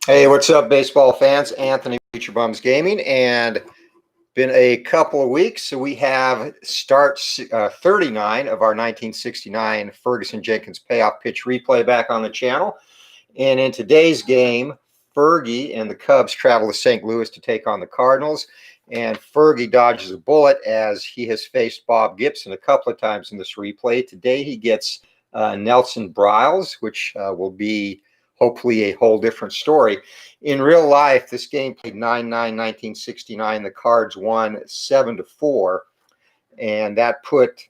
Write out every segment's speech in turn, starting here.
Hey, what's up, baseball fans? Anthony, Future Bums Gaming, and been a couple of weeks. So we have start 39 of our 1969 Fergie Jenkins payoff pitch replay back on the channel. And in today's game, Fergie and the Cubs travel to St. Louis to take on the Cardinals. And Fergie dodges a bullet as he has faced Bob Gibson a couple of times in this replay. Today he gets Nelson Briles, which will be hopefully a whole different story. In real life, this game played 9-9-1969. The Cards won 7-4, and that put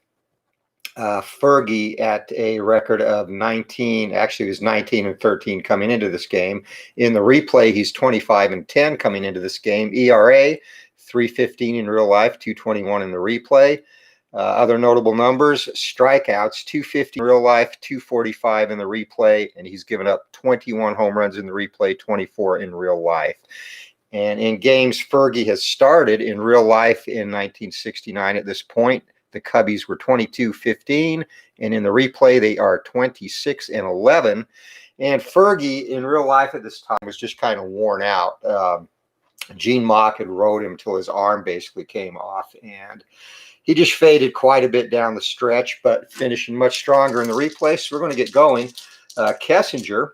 Fergie at a record of 19. Actually, it was 19-13 coming into this game. In the replay, he's 25-10 coming into this game. ERA 3.15 in real life, 2.21 in the replay. Other notable numbers: strikeouts 250 in real life, 245 in the replay, and he's given up 21 home runs in the replay, 24 in real life. And in games Fergie has started in real life in 1969 at this point, the Cubbies were 22-15, and in the replay they are 26-11. And Fergie in real life at this time was just kind of worn out. Gene Mock had rode him till his arm basically came off, and he just faded quite a bit down the stretch, but finishing much stronger in the replay. So we're going to get going. Kessinger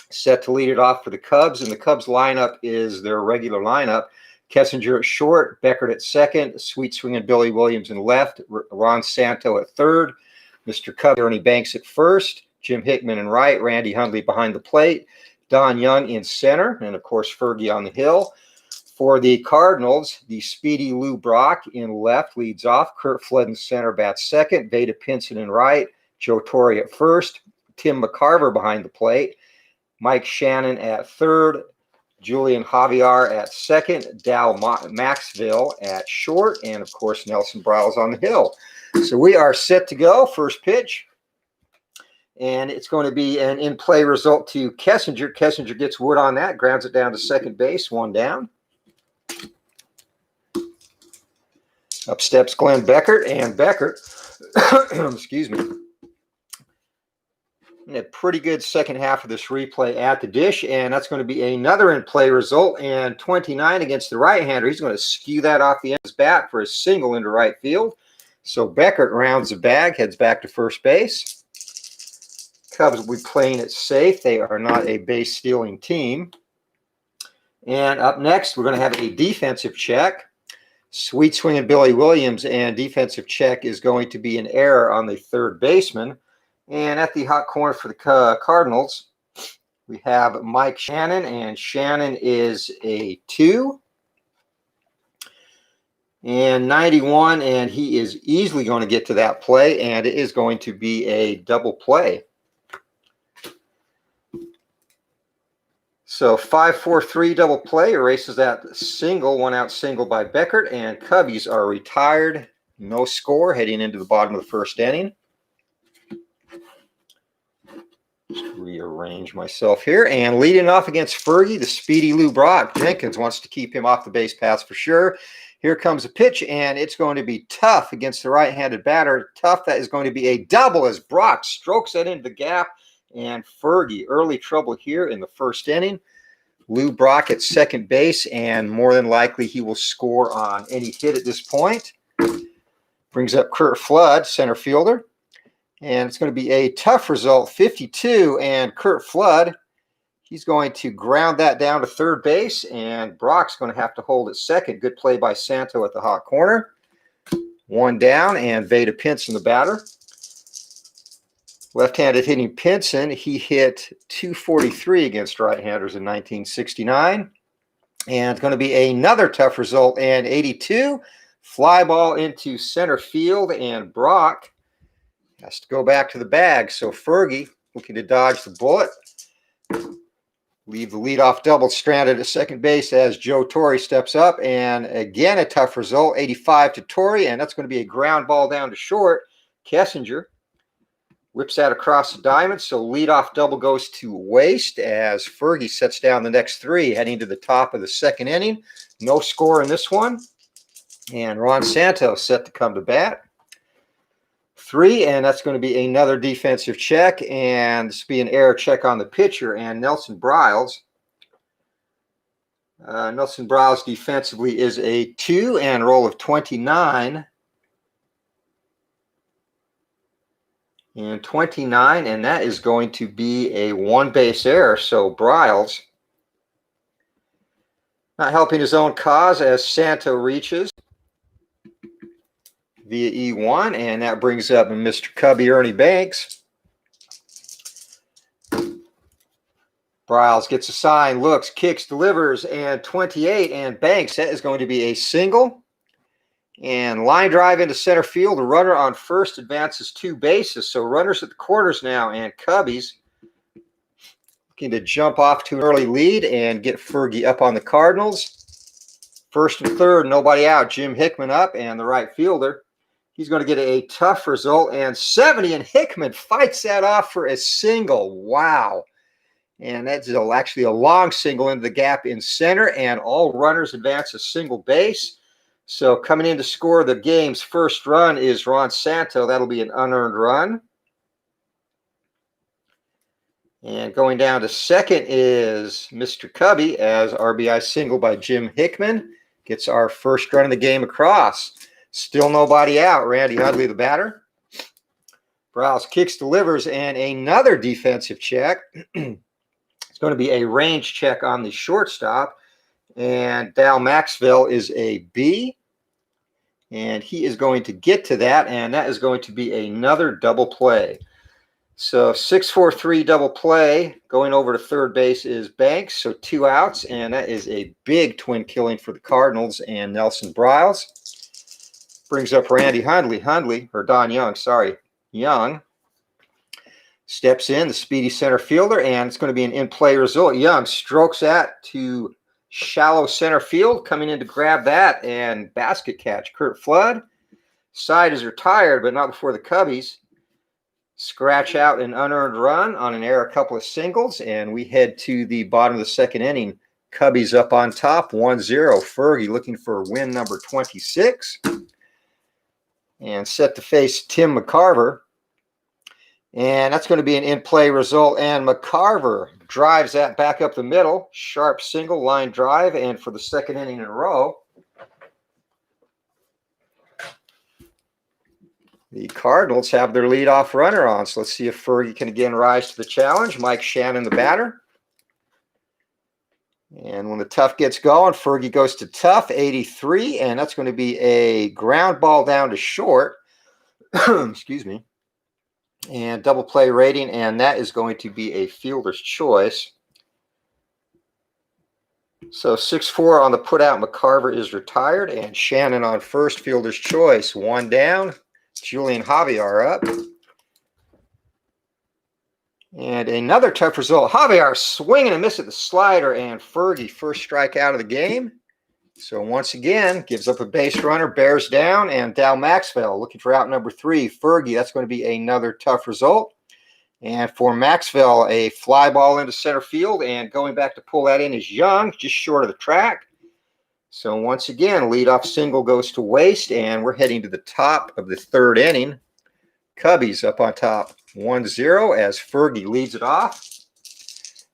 set to lead it off for the Cubs, and the Cubs lineup is their regular lineup. Kessinger at short, Beckert at second, sweet swinging Billy Williams in left, Ron Santo at third, Mr. Cub, Ernie Banks at first, Jim Hickman in right, Randy Hundley behind the plate, Don Young in center, and of course Fergie on the hill. For the Cardinals, the speedy Lou Brock in left leads off. Curt Flood in center bats second. Vada Pinson in right. Joe Torre at first. Tim McCarver behind the plate. Mike Shannon at third. Julian Javier at second. Dal Maxville at short. And, of course, Nelson Briles on the hill. So we are set to go. First pitch. And it's going to be an in-play result to Kessinger. Kessinger gets wood on that. Grounds it down to second base. One down. Up steps Glenn Beckert, and Beckert, excuse me, a pretty good second half of this replay at the dish, and that's going to be another in-play result, and 29 against the right-hander. He's going to skew that off the end of his bat for a single into right field. So Beckert rounds the bag, heads back to first base. Cubs will be playing it safe. They are not a base-stealing team. And up next, we're going to have a defensive check. Sweet swinging Billy Williams, and defensive check is going to be an error on the third baseman. And at the hot corner for the Cardinals, we have Mike Shannon, and Shannon is a 2. And 91, and he is easily going to get to that play, and it is going to be a double play. So 5-4-3 double play erases that single, one-out single by Beckert, and Cubbies are retired. No score heading into the bottom of the first inning. Just rearrange myself here. And leading off against Fergie, the speedy Lou Brock. Jenkins wants to keep him off the base paths for sure. Here comes a pitch, and it's going to be tough against the right-handed batter. Tough, that is going to be a double as Brock strokes that into the gap. And Fergie, early trouble here in the first inning. Lou Brock at second base, and more than likely he will score on any hit at this point. Brings up Curt Flood, center fielder. And it's going to be a tough result, 52. And Curt Flood, he's going to ground that down to third base, and Brock's going to have to hold at second. Good play by Santo at the hot corner. One down, and Vada Pinson the batter. Left-handed hitting Pinson, he hit 243 against right-handers in 1969. And it's going to be another tough result, and 82. Fly ball into center field, and Brock has to go back to the bag. So Fergie looking to dodge the bullet. Leave the leadoff double stranded at second base as Joe Torre steps up. And again, a tough result, 85 to Torre, and that's going to be a ground ball down to short. Kessinger whips that across the diamond, so leadoff double goes to waste as Fergie sets down the next 3, heading to the top of the second inning. No score in this one. And Ron Santos set to come to bat. 3, and that's going to be another defensive check, and this will be an error check on the pitcher, and Nelson Briles Nelson Briles defensively is a 2 and roll of 29. And 29, and that is going to be a 1 base error. So Briles not helping his own cause as Santo reaches via E1, and that brings up Mr. Cubby Ernie Banks. Briles gets a sign, looks, kicks, delivers, and 28, and Banks. That is going to be a single. And line drive into center field. The runner on first advances 2 bases. So runners at the quarters now, and Cubbies looking to jump off to an early lead and get Fergie up on the Cardinals. First and third, nobody out. Jim Hickman up, and the right fielder. He's going to get a tough result, and 70, and Hickman fights that off for a single. Wow. And that's actually a long single into the gap in center, and all runners advance a single base. So coming in to score the game's first run is Ron Santo. That'll be an unearned run. And going down to second is Mr. Cubby as RBI single by Jim Hickman. Gets our first run of the game across. Still nobody out. Randy Hudley, the batter. Briles kicks, delivers, and another defensive check. It's going to be a range check on the shortstop. And Dal Maxwell is a B. And he is going to get to that, and that is going to be another double play. So 6-4-3 double play. Going over to third base is Banks, so 2 outs, and that is a big twin killing for the Cardinals and Nelson Briles. Brings up Randy Hundley, or Don Young, sorry. Young steps in, the speedy center fielder, and it's going to be an in-play result. Young strokes that to shallow center field, coming in to grab that, and basket catch. Curt Flood. Side is retired, but not before the Cubbies scratch out an unearned run on an error, a couple of singles, and we head to the bottom of the second inning. Cubbies up on top, 1-0. Fergie looking for win number 26. And set to face Tim McCarver. And that's going to be an in-play result. And McCarver drives that back up the middle. Sharp single line drive. And for the second inning in a row, the Cardinals have their leadoff runner on. So let's see if Fergie can again rise to the challenge. Mike Shannon, the batter. And when the tough gets going, Fergie goes to tough, 83. And that's going to be a ground ball down to short. Excuse me. And double play rating, and that is going to be a fielder's choice. So 6-4 on the putout. McCarver is retired, and Shannon on first, fielder's choice. 1 down. Julian Javier up. And another tough result. Javier swinging and miss at the slider, and Fergie first strikeout of the game. So once again, gives up a base runner, bears down, and Dal Maxwell looking for out number 3. Fergie, that's going to be another tough result. And for Maxwell, a fly ball into center field, and going back to pull that in is Young, just short of the track. So once again, leadoff single goes to waste, and we're heading to the top of the third inning. Cubbies up on top, 1-0 as Fergie leads it off.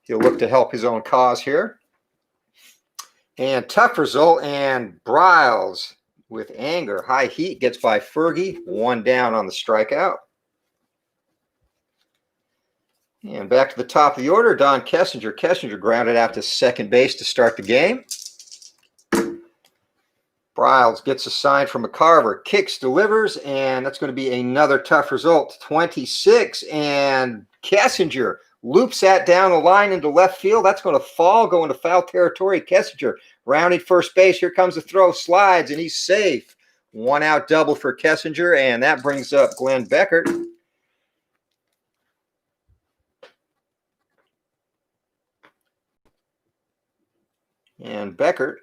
He'll look to help his own cause here. And tough result, and Briles with anger. High heat gets by Fergie. 1 down on the strikeout. And back to the top of the order, Don Kessinger. Kessinger grounded out to second base to start the game. Briles gets a sign from McCarver. Kicks, delivers, and that's going to be another tough result. 26, and Kessinger loops that down the line into left field. That's going to fall, go into foul territory. Kessinger rounding first base. Here comes the throw, slides, and he's safe. 1 out double for Kessinger, and that brings up Glenn Beckert. And Beckert,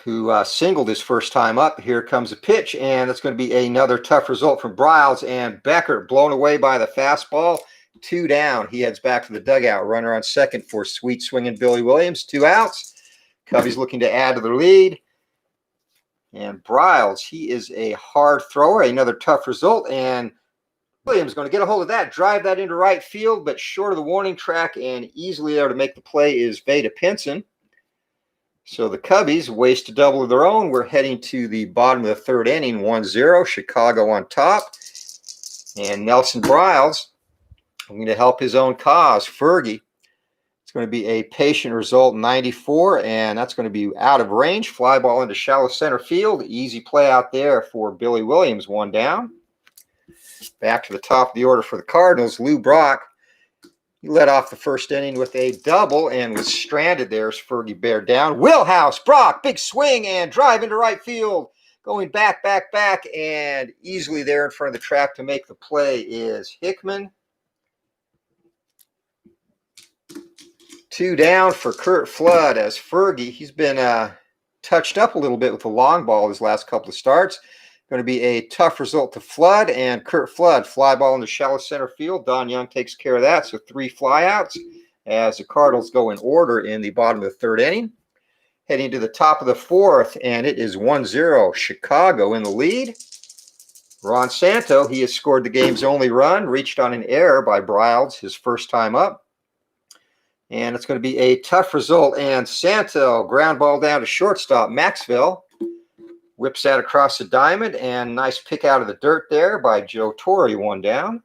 who singled his first time up, here comes a pitch, and that's going to be another tough result from Briles, and Beckert blown away by the fastball. 2 down. He heads back to the dugout. Runner on second for sweet swinging Billy Williams. 2 outs. Cubbies looking to add to their lead. And Briles, he is a hard thrower. Another tough result. And Williams going to get a hold of that, drive that into right field, but short of the warning track, and easily there to make the play is Veda Pinson. So the Cubbies waste a double of their own. We're heading to the bottom of the third inning, 1-0. Chicago on top. And Nelson Briles going to help his own cause. Fergie. It's going to be a patient result, 94, and that's going to be out of range. Fly ball into shallow center field. Easy play out there for Billy Williams, 1 down. Back to the top of the order for the Cardinals. Lou Brock, he led off the first inning with a double and was stranded there as Fergie bared down. Wheelhouse, Brock, big swing and drive into right field. Going back, and easily there in front of the track to make the play is Hickman. 2 down for Curt Flood as Fergie, he's been touched up a little bit with the long ball his last couple of starts. Going to be a tough result to Flood, and Curt Flood, fly ball into shallow center field. Don Young takes care of that, so 3 flyouts as the Cardinals go in order in the bottom of the third inning. Heading to the top of the fourth, and it is 1-0. Chicago in the lead. Ron Santo, he has scored the game's only run, reached on an error by Briles, his first time up. And it's going to be a tough result, and Santo, ground ball down to shortstop. Maxwell whips that across the diamond, and nice pick out of the dirt there by Joe Torre, 1 down.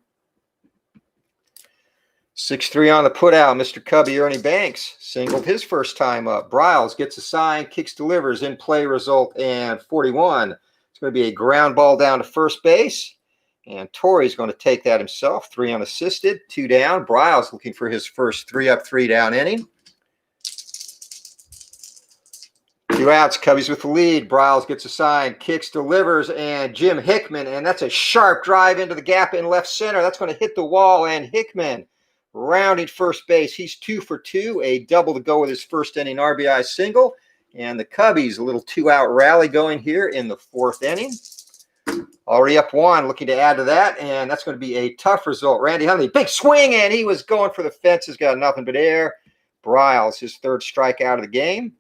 6-3 on the putout. Mr. Cubby Ernie Banks singled his first time up. Briles gets a sign, kicks, delivers, in play result, and 41. It's going to be a ground ball down to first base, and Torrey's going to take that himself. 3 unassisted, 2 down. Briles looking for his first 3-up, 3-down inning. 2 outs, Cubbies with the lead. Briles gets a sign, kicks, delivers, and Jim Hickman, and that's a sharp drive into the gap in left center. That's going to hit the wall, and Hickman rounding first base. He's 2 for 2, a double to go with his first inning RBI single. And the Cubbies, a little 2-out rally going here in the fourth inning. Already up 1, looking to add to that, and that's going to be a tough result. Randy Hundley, big swing, and he was going for the fences, got nothing but air. Briles, his 3rd strikeout of the game.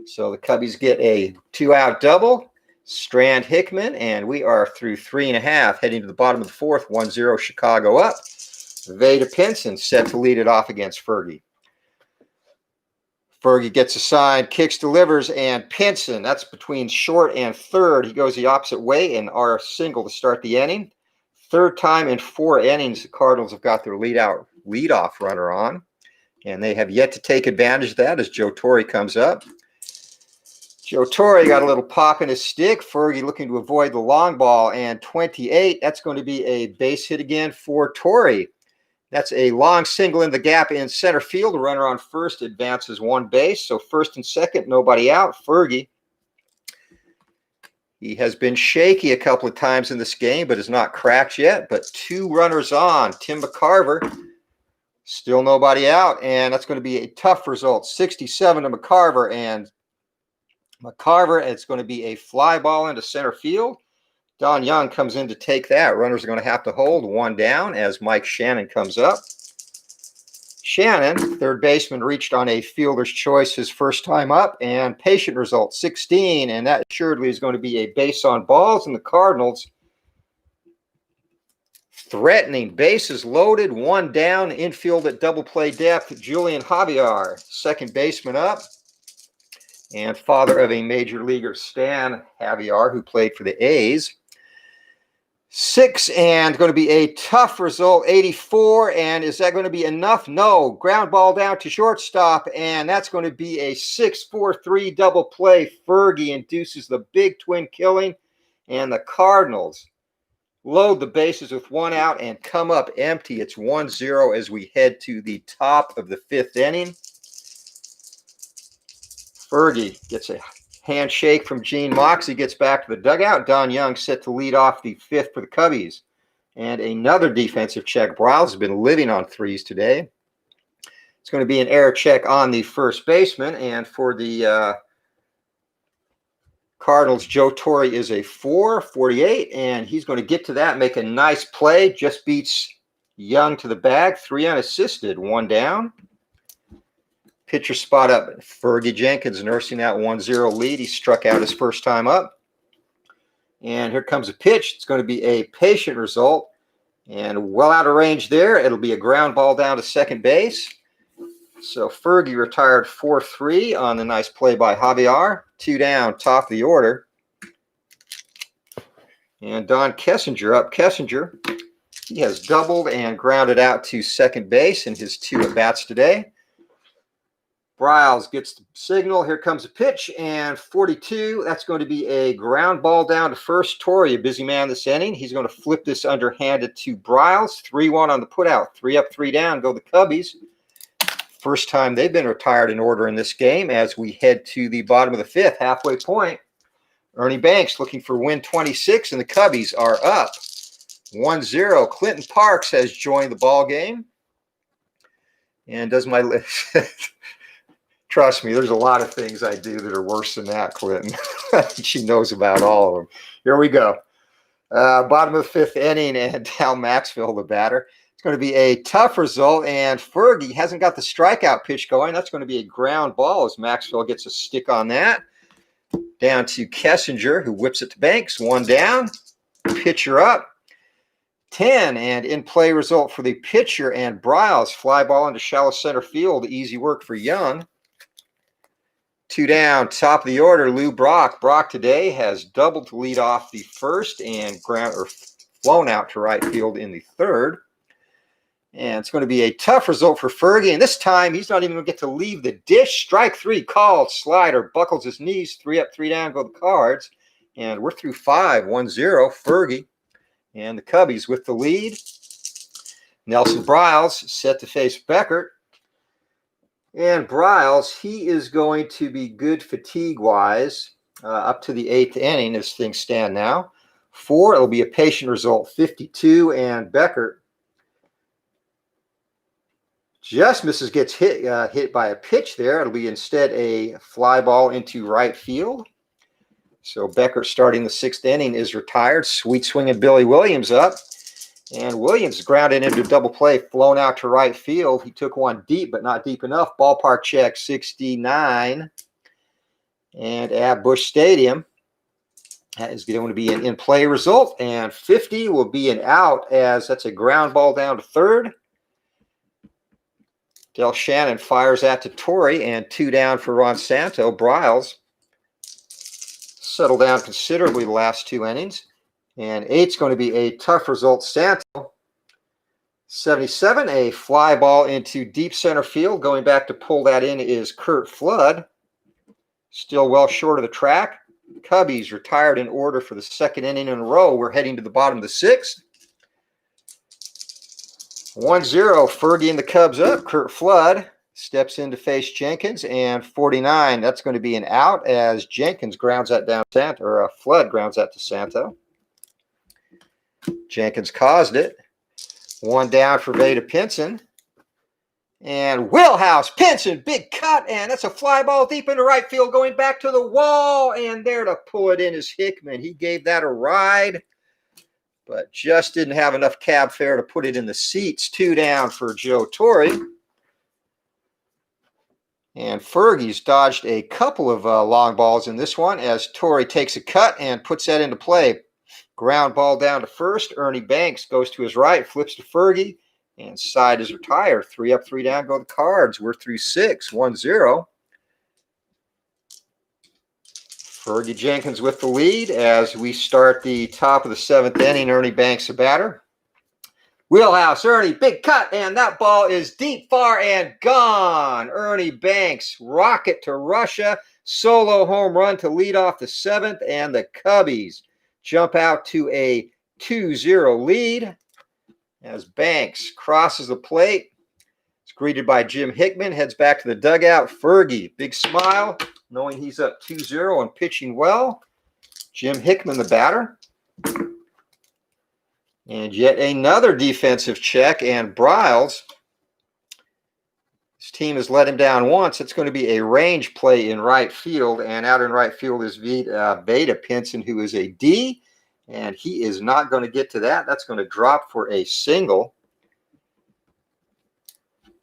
So the Cubbies get a 2-out double. Strand Hickman, and we are through 3.5, heading to the bottom of the fourth, 1-0 Chicago up. Vada Pinson set to lead it off against Fergie. Fergie gets a sign, kicks, delivers, and Pinson, that's between short and third. He goes the opposite way in our single to start the inning. 3rd time in 4 innings, the Cardinals have got their leadoff runner on, and they have yet to take advantage of that as Joe Torre comes up. Joe Torre got a little pop in his stick. Fergie looking to avoid the long ball, and 28, that's going to be a base hit again for Torre. That's a long single in the gap in center field. The runner on first advances 1 base. So first and second, nobody out. Fergie, he has been shaky a couple of times in this game, but is not cracked yet. But 2 runners on. Tim McCarver, still nobody out. And that's going to be a tough result. 67 to McCarver. And McCarver, it's going to be a fly ball into center field. Don Young comes in to take that. Runners are going to have to hold 1 down as Mike Shannon comes up. Shannon, 3rd baseman, reached on a fielder's choice his first time up, and patient result, 16, and that assuredly is going to be a base on balls, and the Cardinals threatening. Bases loaded, 1 down, infield at double play depth. Julian Javier, 2nd baseman up, and father of a major leaguer, Stan Javier, who played for the A's. 6, and going to be a tough result, 84, and is that going to be enough? No. Ground ball down to shortstop, and that's going to be a 6-4-3 double play. Fergie induces the big twin killing, and the Cardinals load the bases with 1 out and come up empty. It's 1-0 as we head to the top of the 5th inning. Fergie gets a handshake from Gene Moxie, gets back to the dugout. Don Young set to lead off the 5th for the Cubbies. And another defensive check. Briles has been living on 3s today. It's going to be an error check on the first baseman. And for the Cardinals, Joe Torre is a 4-48, and he's going to get to that, make a nice play. Just beats Young to the bag. 3 unassisted, 1 down. Pitcher spot up. Fergie Jenkins nursing that 1-0 lead. He struck out his first time up. And here comes a pitch. It's going to be a patient result. And well out of range there. It'll be a ground ball down to second base. So Fergie retired 4-3 on the nice play by Javier. 2 down, top of the order. And Don Kessinger up. Kessinger, he has doubled and grounded out to second base in his 2 at-bats today. Briles gets the signal. Here comes a pitch, and 42. That's going to be a ground ball down to first. Torrey, a busy man this inning. He's going to flip this underhanded to Briles. 3-1 on the putout. 3 up, 3 down. Go the Cubbies. First time they've been retired in order in this game as we head to the bottom of the 5th, halfway point. Ernie Banks looking for win 26, and the Cubbies are up 1-0. Clinton Parks has joined the ball game. And does my list. Trust me, there's a lot of things I do that are worse than that, Clinton. She knows about all of them. Here we go. Bottom of the 5th inning, and Dal Maxfield, the batter. It's going to be a tough result, and Fergie hasn't got the strikeout pitch going. That's going to be a ground ball as Maxfield gets a stick on that. Down to Kessinger, who whips it to Banks. 1 down. Pitcher up. 10, and in play result for the pitcher, and Briles. Fly ball into shallow center field. Easy work for Young. 2 down, top of the order, Lou Brock. Brock today has doubled to lead off the first and flown out to right field in the 3rd. And it's going to be a tough result for Fergie. And this time, he's not even going to get to leave the dish. Strike 3 called. Slider buckles his knees. 3 up, 3 down, go the Cards. And we're through 5, 1-0. Fergie and the Cubbies with the lead. Nelson Briles set to face Beckert. And Briles, he is going to be good fatigue-wise up to the 8th inning as things stand now. 4, it'll be a patient result, 52, and Beckert just misses, gets hit by a pitch there. It'll be instead a fly ball into right field. So Beckert, starting the 6th inning, is retired. Sweet swinging Billy Williams up. And Williams grounded into double play, flown out to right field. He took one deep, but not deep enough. Ballpark check 69. And at Busch Stadium, that is going to be an in-play result. And 50 will be an out as that's a ground ball down to 3rd. Del Shannon fires that to Torrey, and 2 down for Ron Santo. Briles settled down considerably the last 2 innings. And 8's going to be a tough result. Santo, 77, a fly ball into deep center field. Going back to pull that in is Curt Flood. Still well short of the track. Cubbies retired in order for the 2nd inning in a row. We're heading to the bottom of the 6th. 1-0, Fergie and the Cubs up. Curt Flood steps in to face Jenkins, and 49. That's going to be an out as Jenkins grounds that down Santo, or Flood grounds that to Santo. Jenkins caused it. 1 down for Vada Pinson. And Wheelhouse, Pinson, big cut, and that's a fly ball deep into right field going back to the wall, and there to pull it in is Hickman. He gave that a ride, but just didn't have enough cab fare to put it in the seats. 2 down for Joe Torrey. And Fergie's dodged a couple of long balls in this one as Torrey takes a cut and puts that into play. Ground ball down to first. Ernie Banks goes to his right, flips to Fergie, and side is retired. 3 up, 3 down, go the Cards. We're through 6, 1-0. Fergie Jenkins with the lead as we start the top of the 7th inning. Ernie Banks, the batter. Wheelhouse, Ernie, big cut, and that ball is deep, far, and gone. Ernie Banks, rocket to Russia, solo home run to lead off the 7th, and the Cubbies jump out to a 2-0 lead as Banks crosses the plate. It's greeted by Jim Hickman, heads back to the dugout. Fergie, big smile, knowing he's up 2-0 and pitching well. Jim Hickman, the batter. And yet another defensive check, and Briles, his team has let him down once. It's going to be a range play in right field, and out in right field is Vada Pinson, who is a D, and he is not going to get to that. That's going to drop for a single.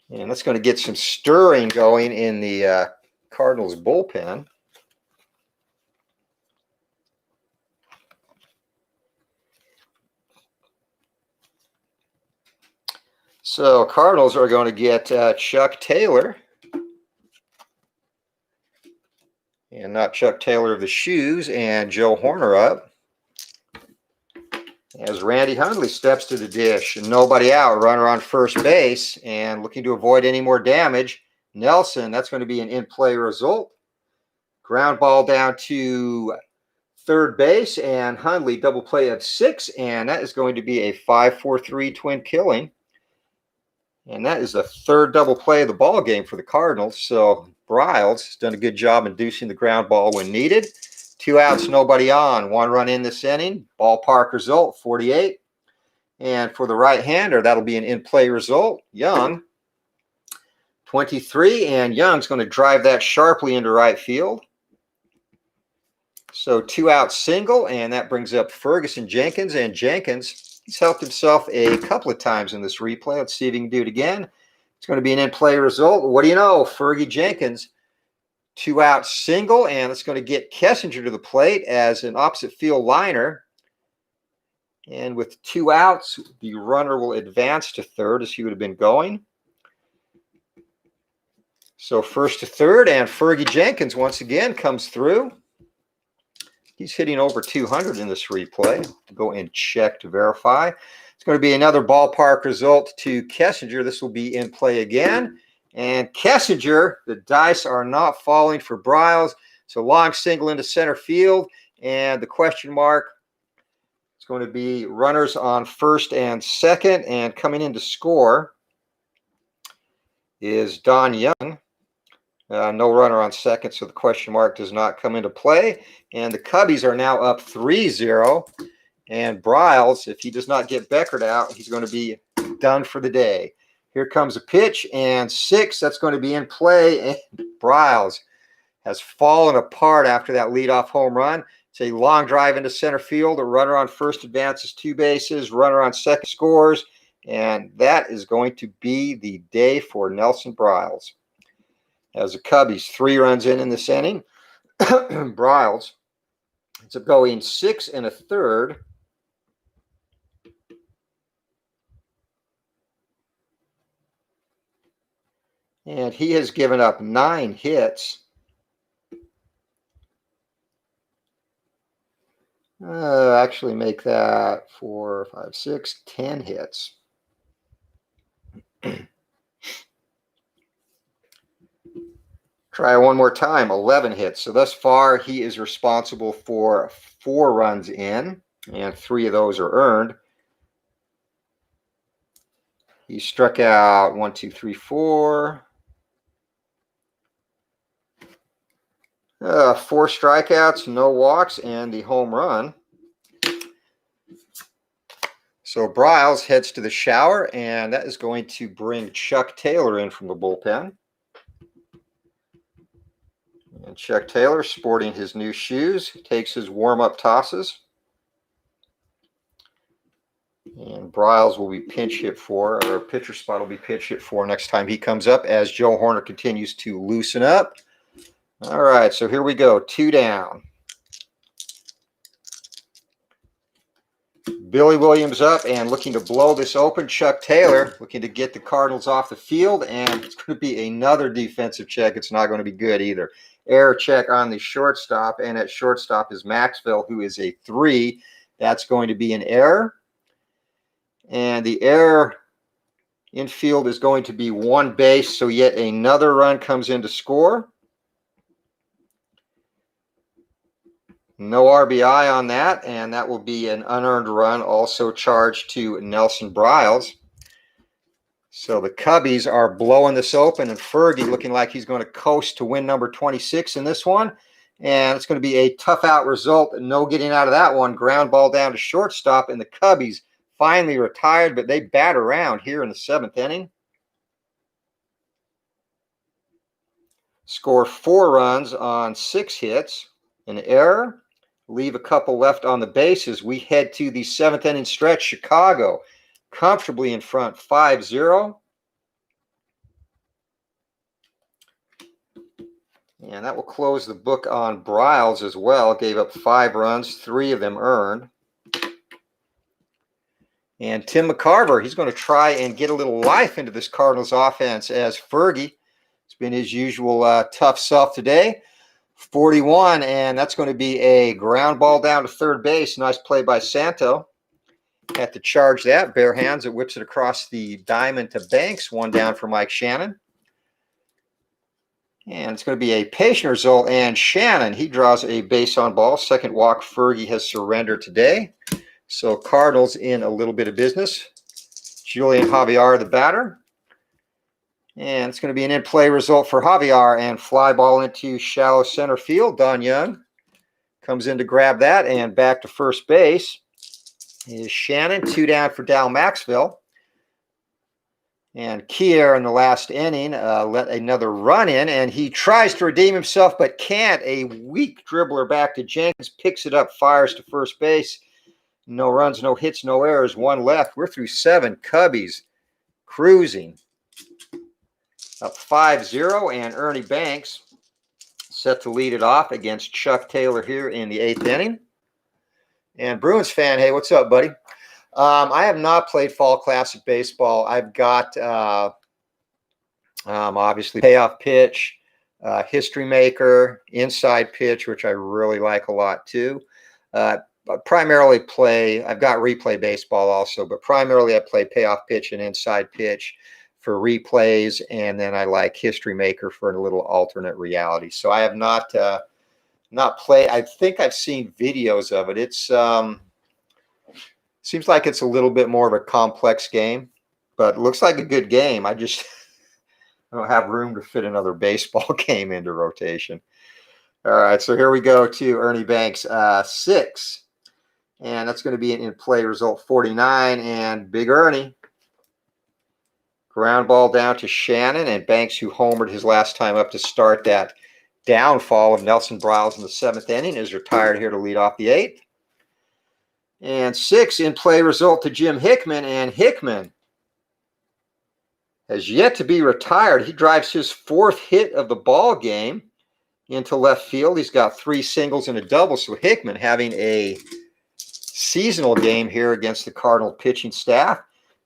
And that's going to get some stirring going in the Cardinals bullpen. So Cardinals are going to get Chuck Taylor and not Chuck Taylor of the shoes, and Joe Horner up. As Randy Hundley steps to the dish and nobody out, runner on first base and looking to avoid any more damage. Nelson, that's going to be an in-play result. Ground ball down to third base, and Hundley double play of 6, and that is going to be a 5-4-3 twin killing. And that is the third double play of the ball game for the Cardinals. So Briles has done a good job inducing the ground ball when needed. 2 outs, nobody on. 1 run in this inning. Ballpark result, 48. And for the right-hander, that'll be an in-play result. Young, 23. And Young's going to drive that sharply into right field. So 2 out single, and that brings up Fergie Jenkins. And Jenkins, he's helped himself a couple of times in this replay. Let's see if he can do it again. It's going to be an in-play result. What do you know? Fergie Jenkins, 2 out single, and it's going to get Kessinger to the plate as an opposite field liner. And with 2 outs, the runner will advance to third as he would have been going. So first to third, and Fergie Jenkins once again comes through. He's hitting over 200 in this replay. Go and check to verify. It's going to be another ballpark result to Kessinger. This will be in play again. And Kessinger, the dice are not falling for Briles. So long single into center field. And the question mark is going to be runners on first and second. And coming in to score is Don Young. No runner on second, so the question mark does not come into play. And the Cubbies are now up 3-0. And Briles, if he does not get Beckert out, he's going to be done for the day. Here comes a pitch, and 6. That's going to be in play. And Briles has fallen apart after that leadoff home run. It's a long drive into center field. A runner on first advances 2 bases. Runner on second scores. And that is going to be the day for Nelson Briles. As the Cubbies 3 runs in this inning, Briles ends up going 6 1/3. And he has given up 9 hits. Actually make that 4, 5, 6, 10 hits. Try one more time, 11 hits. So thus far, he is responsible for 4 runs in, and 3 of those are earned. He struck out 1, 2, 3, 4. 4 strikeouts, no walks, and the home run. So Briles heads to the shower, and that is going to bring Chuck Taylor in from the bullpen. And Chuck Taylor, sporting his new shoes, takes his warm-up tosses. And Briles will be pinch hit for, or pitcher spot will be pinch hit for next time he comes up as Joe Horner continues to loosen up. All right, so here we go. 2 down. Billy Williams up and looking to blow this open. Chuck Taylor looking to get the Cardinals off the field, and it's going to be another defensive check. It's not going to be good either. Error check on the shortstop, and at shortstop is Maxwell, who is a 3. That's going to be an error. And the error infield is going to be 1 base, so yet another run comes in to score. No RBI on that, and that will be an unearned run also charged to Nelson Briles. So the Cubbies are blowing this open, and Fergie looking like he's going to coast to win number 26 in this one. And it's going to be a tough out result. No getting out of that one. Ground ball down to shortstop, and the Cubbies finally retired, but they bat around here in the 7th inning. Score 4 runs on 6 hits. An error. Leave a couple left on the bases. We head to the 7th inning stretch. Chicago comfortably in front, 5-0. And that will close the book on Briles as well. Gave up 5 runs, 3 of them earned. And Tim McCarver, he's going to try and get a little life into this Cardinals offense as Fergie. It's been his usual tough self today. 41, and that's going to be a ground ball down to third base. Nice play by Santo. Had to charge that. Bare hands. It whips it across the diamond to Banks. One down for Mike Shannon. And it's going to be a patient result. And Shannon, he draws a base on ball. Second walk, Fergie has surrendered today. So Cardinals in a little bit of business. Julian Javier, the batter. And it's going to be an in-play result for Javier, and fly ball into shallow center field. Don Young comes in to grab that, and back to first base is Shannon. 2 down for Dal Maxville. And Kier in the last inning let another run in, and he tries to redeem himself but can't. A weak dribbler back to Jenkins, picks it up, fires to first base. No runs, no hits, no errors, 1 left. We're through 7. Cubbies cruising. Up 5-0, and Ernie Banks set to lead it off against Chuck Taylor here in the 8th inning. And Bruins fan, hey, what's up, buddy? I have not played Fall Classic Baseball. I've got, obviously, Payoff Pitch, History Maker, Inside Pitch, which I really like a lot, too. Primarily play, I've got Replay Baseball also, but primarily I play Payoff Pitch and Inside Pitch for replays, and then I like History Maker for a little alternate reality. So I have not played. I think I've seen videos of it. It's seems like it's a little bit more of a complex game, but it looks like a good game. I don't have room to fit another baseball game into rotation. All right, so here we go to Ernie Banks, 6, and that's going to be an in-play result, 49, and Big Ernie. Ground ball down to Shannon, and Banks, who homered his last time up to start that downfall of Nelson Briles in the 7th inning, is retired here to lead off the 8th. And 6, in-play result to Jim Hickman, and Hickman has yet to be retired. He drives his 4th hit of the ball game into left field. He's got 3 singles and a double, so Hickman having a seasonal game here against the Cardinal pitching staff.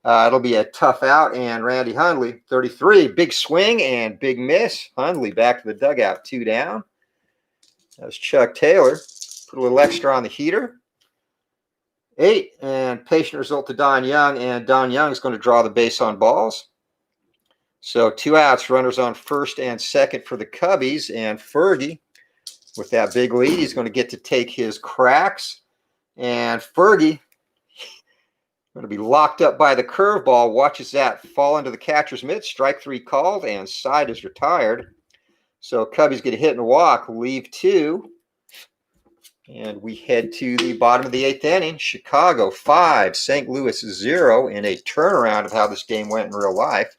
It'll be a tough out, and Randy Hundley, 33, big swing and big miss. Hundley back to the dugout, 2 down. That's Chuck Taylor. Put a little extra on the heater. 8, and patient result to Don Young, and Don Young is going to draw the base on balls. So 2 outs, runners on first and second for the Cubbies, and Fergie, with that big lead, he's going to get to take his cracks. And Fergie, going to be locked up by the curveball, watches that fall into the catcher's mitt. Strike 3 called, and side is retired. So Cubbies get a hit and walk, leave 2. And we head to the bottom of the 8th inning. Chicago 5, St. Louis 0 in a turnaround of how this game went in real life.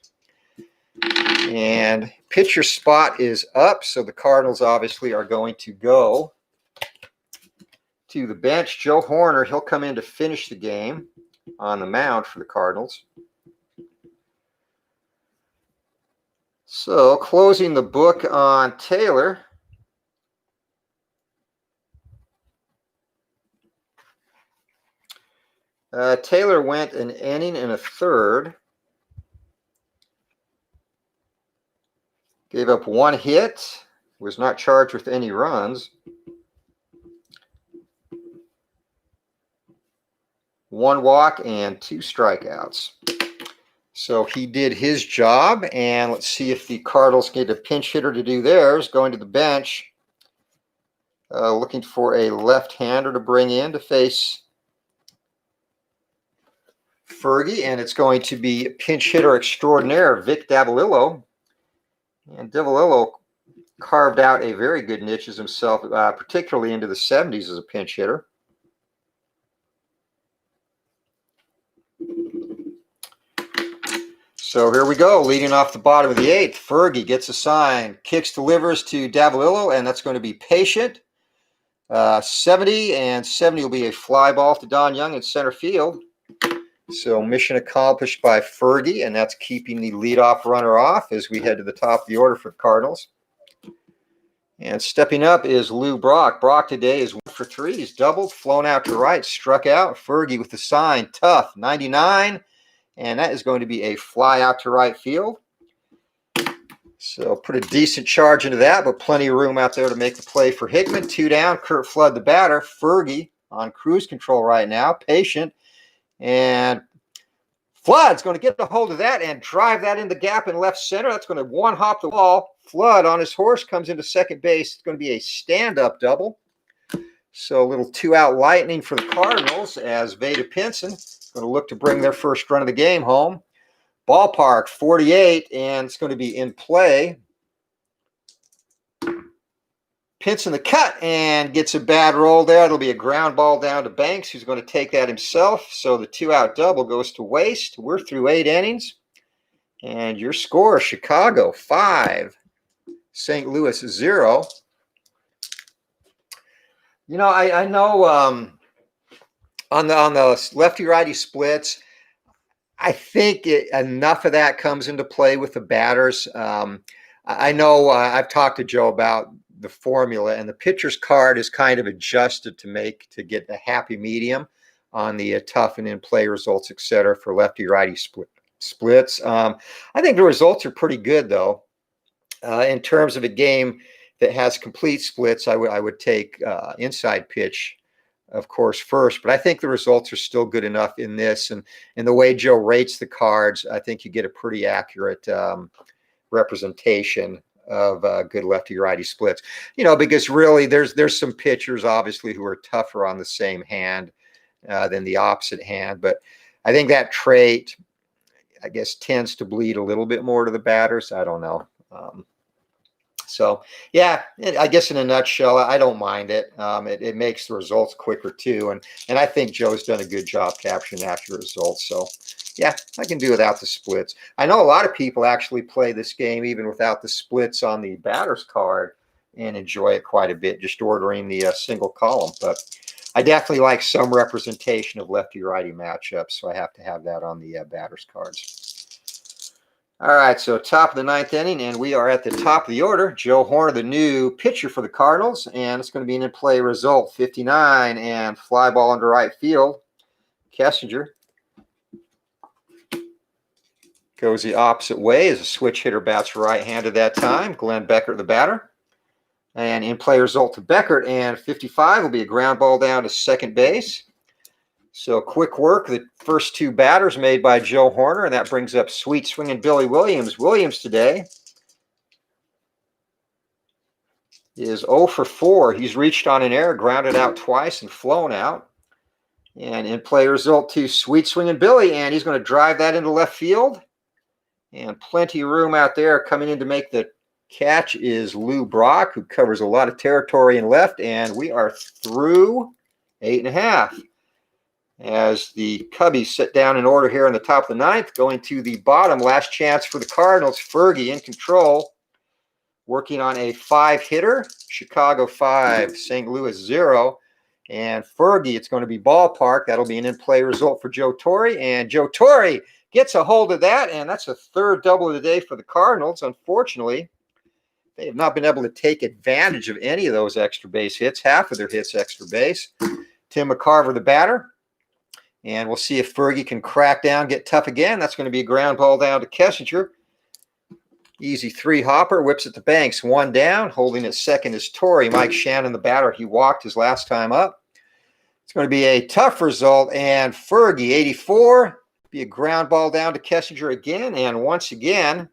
And pitcher spot is up, so the Cardinals obviously are going to go to the bench. Joe Horner, he'll come in to finish the game on the mound for the Cardinals. So closing the book on Taylor. Taylor went an inning and a third. Gave up 1 hit. Was not charged with any runs. 1 walk and 2 strikeouts. So he did his job, and let's see if the Cardinals get a pinch hitter to do theirs. Going to the bench, looking for a left-hander to bring in to face Fergie, and it's going to be pinch hitter extraordinaire Vic Davalillo. And Davalillo carved out a very good niche as himself, particularly into the 70s as a pinch hitter. So here we go, leading off the bottom of the 8th. Fergie gets a sign, kicks, delivers to Davalillo, and that's going to be patient. 70, and 70 will be a fly ball to Don Young in center field. So mission accomplished by Fergie, and that's keeping the leadoff runner off as we head to the top of the order for the Cardinals. And stepping up is Lou Brock. Brock today is 1 for 3. He's doubled, flown out to right, struck out. Fergie with the sign, tough, 99. And that is going to be a fly out to right field. So put a decent charge into that, but plenty of room out there to make the play for Hickman. 2 down, Kurt Flood the batter. Fergie on cruise control right now, patient. And Flood's going to get a hold of that and drive that in the gap in left center. That's going to one-hop the wall. Flood on his horse comes into second base. It's going to be a stand-up double. So a little 2-out lightning for the Cardinals as Vada Pinson going to look to bring their first run of the game home. Ballpark 48, and it's going to be in play. Pinson the cut and gets a bad roll there. It'll be a ground ball down to Banks, who's going to take that himself. So the 2-out double goes to waste. We're through 8 innings. And your score, Chicago 5, St. Louis 0. You know, I know on the lefty-righty splits, I think enough of that comes into play with the batters. I know I've talked to Joe about the formula, and the pitcher's card is kind of adjusted to get a happy medium on the tough and in-play results, et cetera, for lefty-righty splits. I think the results are pretty good, though. In terms of a game that has complete splits, I would take inside pitch, of course, first. But I think the results are still good enough in this. And the way Joe rates the cards, I think you get a pretty accurate representation of good lefty-righty splits. You know, because really there's some pitchers, obviously, who are tougher on the same hand than the opposite hand. But I think that trait, I guess, tends to bleed a little bit more to the batters. I don't know. So, yeah, I guess in a nutshell, I don't mind it. It makes the results quicker, too. And I think Joe's done a good job capturing accurate results. So, yeah, I can do without the splits. I know a lot of people actually play this game even without the splits on the batter's card and enjoy it quite a bit, just ordering the single column. But I definitely like some representation of lefty-righty matchups, so I have to have that on the batter's cards. All right, so top of the 9th inning, and we are at the top of the order. Joe Horner, the new pitcher for the Cardinals, and it's going to be an in-play result, 59, and fly ball into right field. Kessinger goes the opposite way as a switch hitter bats right-handed that time. Glenn Beckert, the batter. And in-play result to Beckert, and 55 will be a ground ball down to second base. So quick work, the first 2 batters made by Joe Horner, and that brings up sweet swinging Billy Williams. Williams today is 0 for 4. He's reached on an error, grounded out twice, and flown out. And in-play result to sweet swinging Billy, and he's going to drive that into left field. And plenty of room out there. Coming in to make the catch is Lou Brock, who covers a lot of territory in left, and we are through 8.5. As the Cubbies sit down in order here in the top of the 9th, going to the bottom, last chance for the Cardinals. Fergie in control, working on a 5-hitter. Chicago 5, St. Louis 0. And Fergie, it's going to be ballpark. That'll be an in-play result for Joe Torre. And Joe Torre gets a hold of that, and that's a 3rd double of the day for the Cardinals. Unfortunately, they have not been able to take advantage of any of those extra base hits. Half of their hits extra base. Tim McCarver, the batter. And we'll see if Fergie can crack down, get tough again. That's going to be a ground ball down to Kessinger. Easy 3-hopper, whips it to Banks. 1 down, holding at second is Torrey. Mike Shannon, the batter, he walked his last time up. It's going to be a tough result. And Fergie, 84, be a ground ball down to Kessinger again. And once again,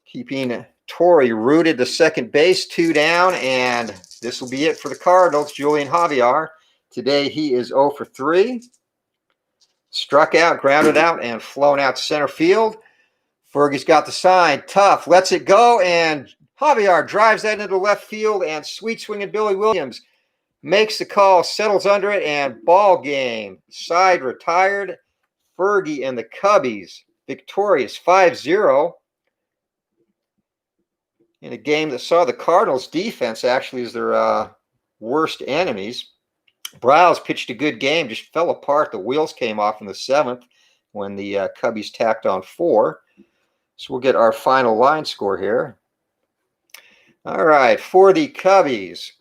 keeping Torrey rooted to second base, 2 down. And this will be it for the Cardinals. Julian Javier. Today he is 0 for 3. Struck out, grounded out, and flown out to center field. Fergie's got the sign. Tough. Lets it go, and Javier drives that into left field, and sweet swinging Billy Williams makes the call, settles under it, and ball game. Side retired. Fergie and the Cubbies victorious 5-0 in a game that saw the Cardinals defense actually as their worst enemies. Briles pitched a good game, just fell apart. The wheels came off in the 7th when the Cubbies tacked on 4. So we'll get our final line score here. All right, for the Cubbies,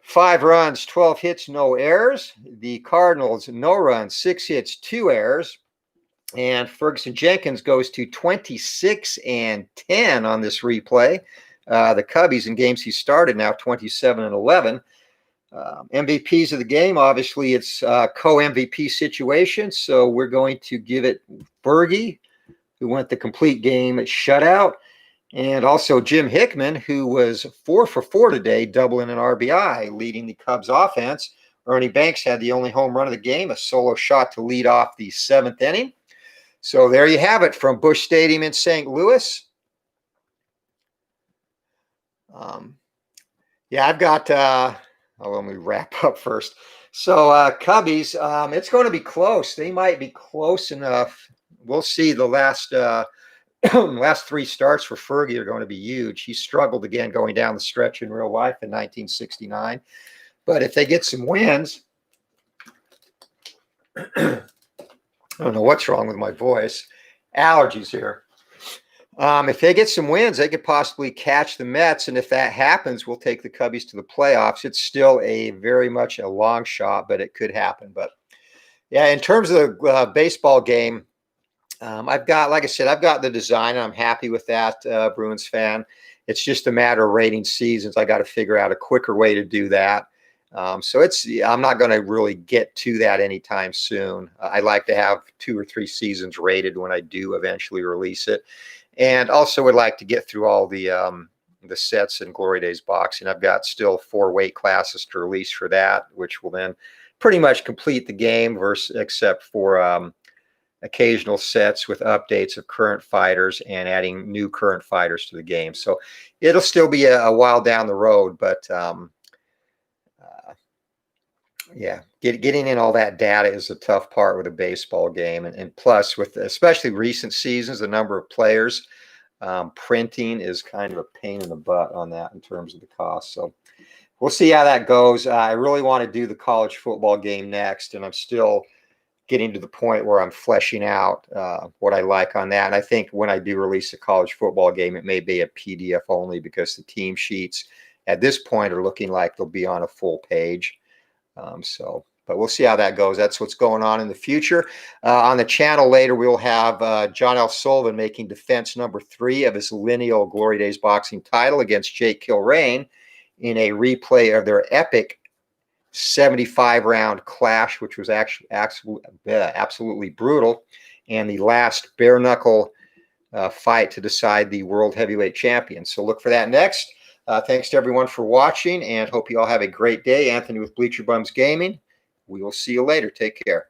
5 runs, 12 hits, no errors. The Cardinals, no runs, 6 hits, 2 errors. And Fergie Jenkins goes to 26-10 on this replay. The Cubbies in games he started now 27-11. MVPs of the game, obviously it's co-MVP situation, so we're going to give it Fergie, who went the complete game shutout, and also Jim Hickman, who was 4 for 4 today, doubling an RBI, leading the Cubs offense. Ernie Banks had the only home run of the game, a solo shot to lead off the 7th inning. So there you have it from Busch Stadium in St. Louis. Yeah, I've got, let me wrap up first. So Cubbies, it's going to be close. They might be close enough. We'll see. The last last 3 starts for Fergie are going to be huge. He struggled again going down the stretch in real life in 1969. But if they get some wins, I don't know what's wrong with my voice. Allergies here. If they get some wins, they could possibly catch the Mets. And if that happens, we'll take the Cubbies to the playoffs. It's still very much a long shot, but it could happen. But yeah, in terms of the baseball game, I've got, like I said, I've got the design, and I'm happy with that, Bruins fan. It's just a matter of rating seasons. I got to figure out a quicker way to do that. So I'm not going to really get to that anytime soon. I like to have 2 or 3 seasons rated when I do eventually release it. And also would like to get through all the sets in Glory Days boxing. I've got still 4 weight classes to release for that, which will then pretty much complete the game, except for occasional sets with updates of current fighters and adding new current fighters to the game. So it'll still be a while down the road, but yeah, getting in all that data is a tough part with a baseball game. And plus, with especially recent seasons, the number of players, printing is kind of a pain in the butt on that in terms of the cost. So we'll see how that goes. I really want to do the college football game next, and I'm still getting to the point where I'm fleshing out what I like on that. And I think when I do release a college football game, it may be a PDF only, because the team sheets at this point are looking like they'll be on a full page. But we'll see how that goes. That's what's going on in the future. On the channel later, we'll have John L. Sullivan making defense number 3 of his lineal Glory Days boxing title against Jake Kilrain in a replay of their epic 75-round clash, which was actually absolutely brutal, and the last bare-knuckle fight to decide the world heavyweight champion. So look for that next. Thanks to everyone for watching, and hope you all have a great day. Anthony with Bleacher Bums Gaming. We will see you later. Take care.